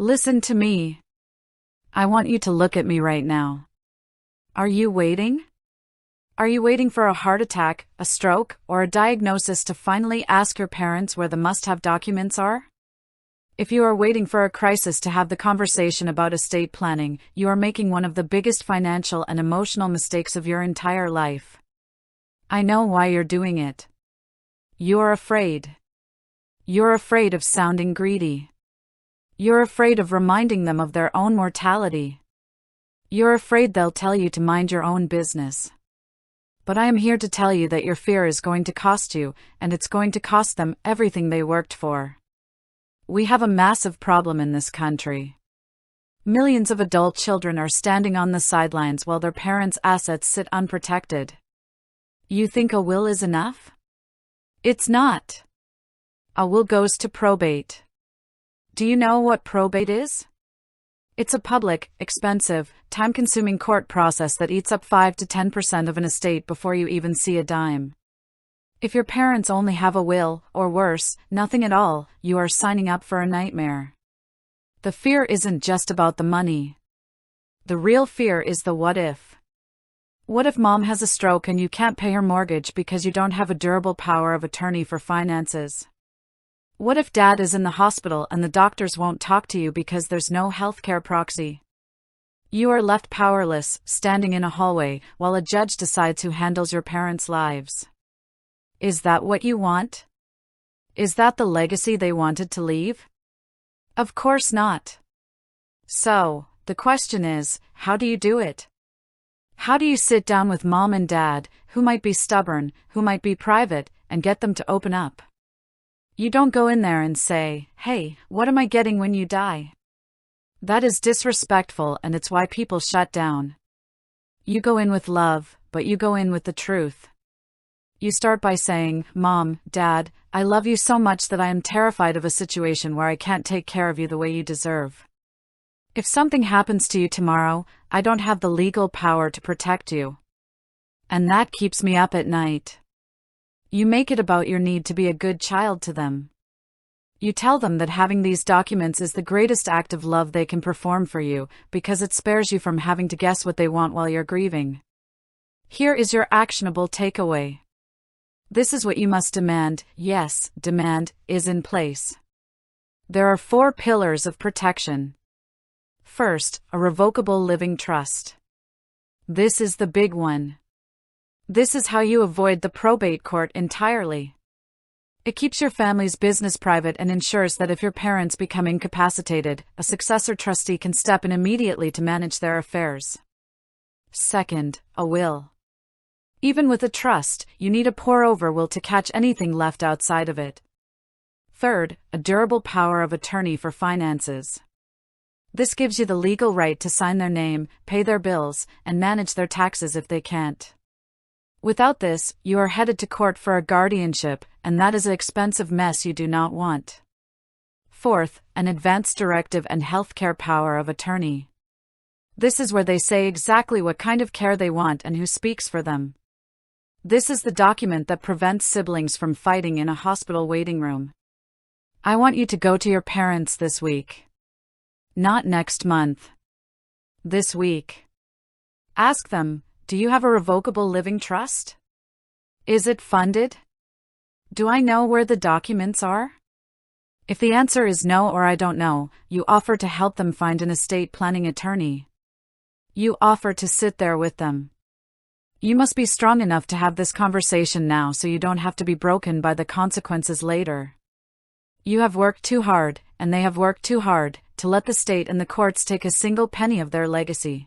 Listen to me. I want you to look at me right now. Are you waiting? Are you waiting for a heart attack, a stroke, or a diagnosis to finally ask your parents where the must-have documents are? If you are waiting for a crisis to have the conversation about estate planning, you are making one of the biggest financial and emotional mistakes of your entire life. I know why you're doing it. You're afraid. You're afraid of sounding greedy. You're afraid of reminding them of their own mortality. You're afraid they'll tell you to mind your own business. But I am here to tell you that your fear is going to cost you, and it's going to cost them everything they worked for. We have a massive problem in this country. Millions of adult children are standing on the sidelines while their parents' assets sit unprotected. You think a will is enough? It's not. A will goes to probate. Do you know what probate is? It's a public, expensive, time-consuming court process that eats up 5 to 10% of an estate before you even see a dime. If your parents only have a will, or worse, nothing at all, you are signing up for a nightmare. The fear isn't just about the money. The real fear is the what if. What if mom has a stroke and you can't pay her mortgage because you don't have a durable power of attorney for finances? What if dad is in the hospital and the doctors won't talk to you because there's no healthcare proxy? You are left powerless, standing in a hallway, while a judge decides who handles your parents' lives. Is that what you want? Is that the legacy they wanted to leave? Of course not. So, the question is, how do you do it? How do you sit down with mom and dad, who might be stubborn, who might be private, and get them to open up? You don't go in there and say, "Hey, what am I getting when you die?" That is disrespectful, and it's why people shut down. You go in with love, but you go in with the truth. You start by saying, "Mom, Dad, I love you so much that I am terrified of a situation where I can't take care of you the way you deserve. If something happens to you tomorrow, I don't have the legal power to protect you. And that keeps me up at night." You make it about your need to be a good child to them. You tell them that having these documents is the greatest act of love they can perform for you, because it spares you from having to guess what they want while you're grieving. Here is your actionable takeaway. This is what you must demand. Yes, demand is in place. There are 4 pillars of protection. First, a revocable living trust. This is the big one. This is how you avoid the probate court entirely. It keeps your family's business private and ensures that if your parents become incapacitated, a successor trustee can step in immediately to manage their affairs. Second, a will. Even with a trust, you need a pour-over will to catch anything left outside of it. Third, a durable power of attorney for finances. This gives you the legal right to sign their name, pay their bills, and manage their taxes if they can't. Without this, you are headed to court for a guardianship, and that is an expensive mess you do not want. Fourth, an Advance Directive and healthcare power of attorney. This is where they say exactly what kind of care they want and who speaks for them. This is the document that prevents siblings from fighting in a hospital waiting room. I want you to go to your parents this week. Not next month. This week. Ask them, do you have a revocable living trust? Is it funded? Do I know where the documents are? If the answer is no or I don't know, you offer to help them find an estate planning attorney. You offer to sit there with them. You must be strong enough to have this conversation now so you don't have to be broken by the consequences later. You have worked too hard, and they have worked too hard, to let the state and the courts take a single penny of their legacy.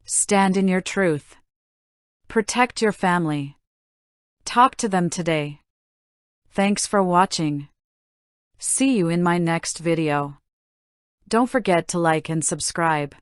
Stand in your truth. Protect your family. Talk to them today. Thanks for watching. See you in my next video. Don't forget to like and subscribe.